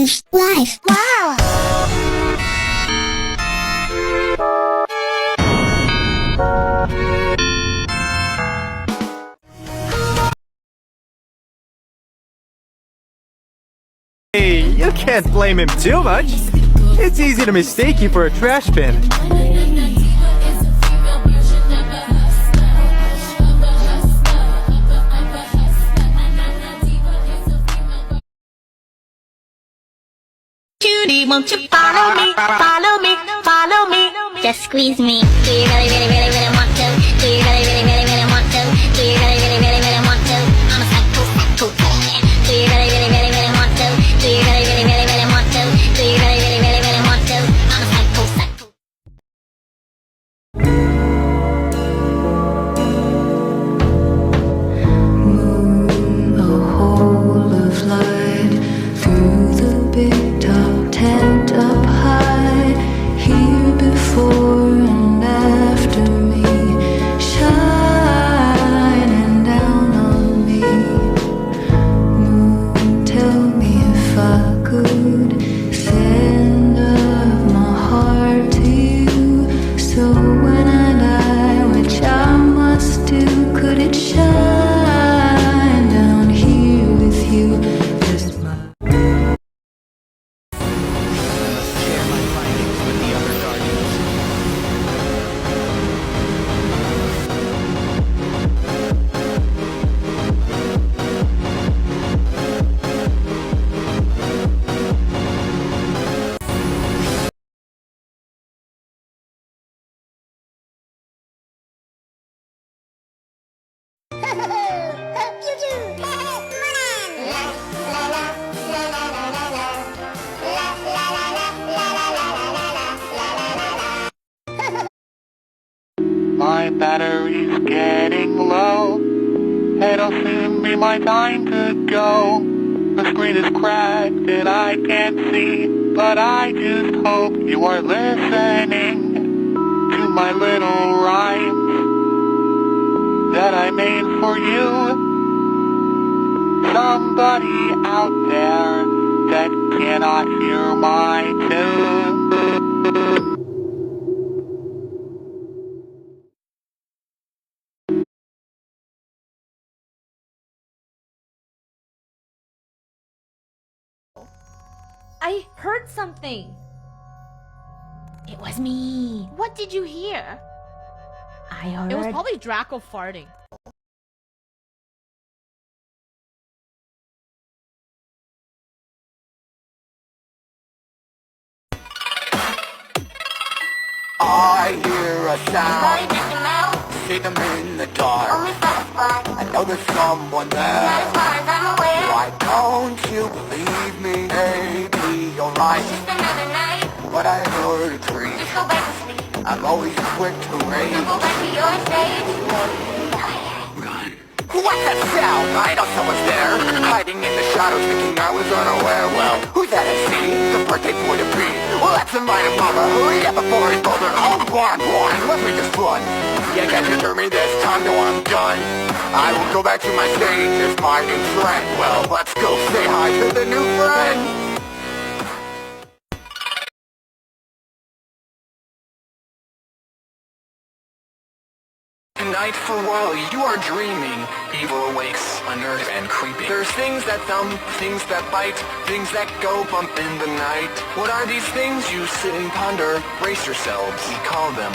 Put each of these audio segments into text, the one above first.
Life. Wow. Hey, you can't blame him too much. It's easy to mistake you for a trash bin. Judy, won't you follow me, follow me, follow me? Just squeeze me. Do you really, really, really, really want to? Do you really, really, really, really want to? Do you really, really, really, really want to? I'm a psycho, psycho man. Do you really, really, really, really want to? Do you really, really, really, really want to? Do you really, really, really, really want to? I'm a psycho, psycho. Moon, a hole of light through the big top tent up high, here before and after me, shining down on me. Moon, tell me if I could send up my heart to you, so when I die, which I must do, could it shine down here with you? Just my Share my findings with the other guardians. My battery's getting low. It'll soon be my time to go. The screen is cracked and I can't see, but I just hope you are listening to my little rhymes that I made for you. Somebody out there that cannot hear my tune. I heard something. It was me. What did you hear? I heard. It was probably Draco farting. I hear a sound, see them in the dark. I know there's someone there. Why don't you believe me? Maybe you're right, but I heard a creak. I'm always quick to rage. Run. What's that sound? I know someone's there, hiding in the shadows, thinking I was unaware. Well, who's that I see? The birthday boy to be. Well, that's a minor mama. Hurry up before he's bolder. Oh, blind, let me just run. You can't deter me this time, no, I'm done. I will go back to my stage as my new friend. Well, let's go say hi to the new friend. Tonight for while you are dreaming, evil awakes, unnerved and creeping. There's things that thump, things that bite, things that go bump in the night. What are these things? You sit and ponder. Brace yourselves, we call them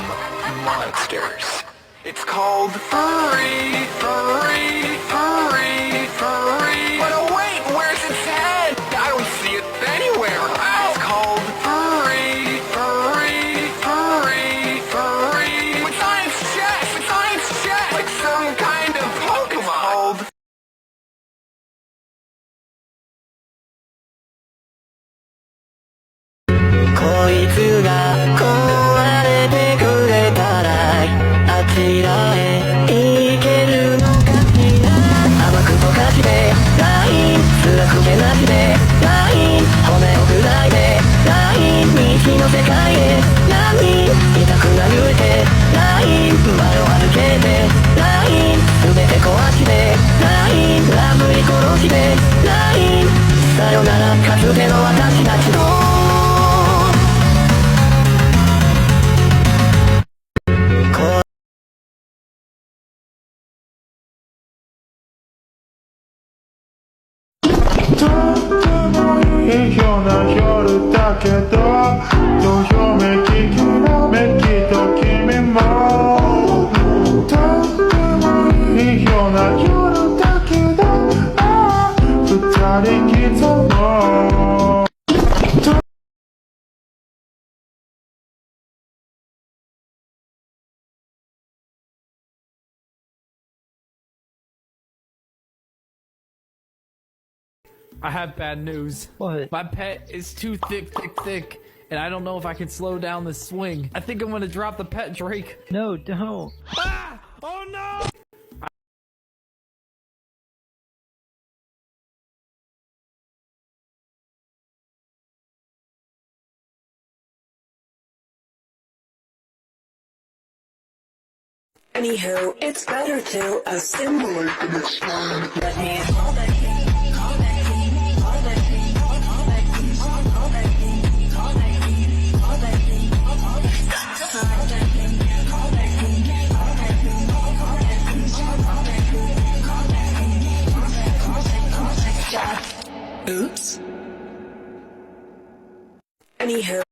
monsters. It's called furry, furry, furry, furry. But oh wait, where's its head? I don't see it anywhere. It's called furry, furry, furry, furry. With science check, like some kind of Pokemon. つての私たちのとってもいいような夜だけどどよめききらめきと君もとってもいいような夜だけど二人きともI have bad news. What? My pet is too thick, and I don't know if I can slow down this swing. I think I'm gonna drop the pet, Drake. No, don't. Ah! Oh no! Anywho, it's better to assimilate and explain. Let me Oops. Anywho.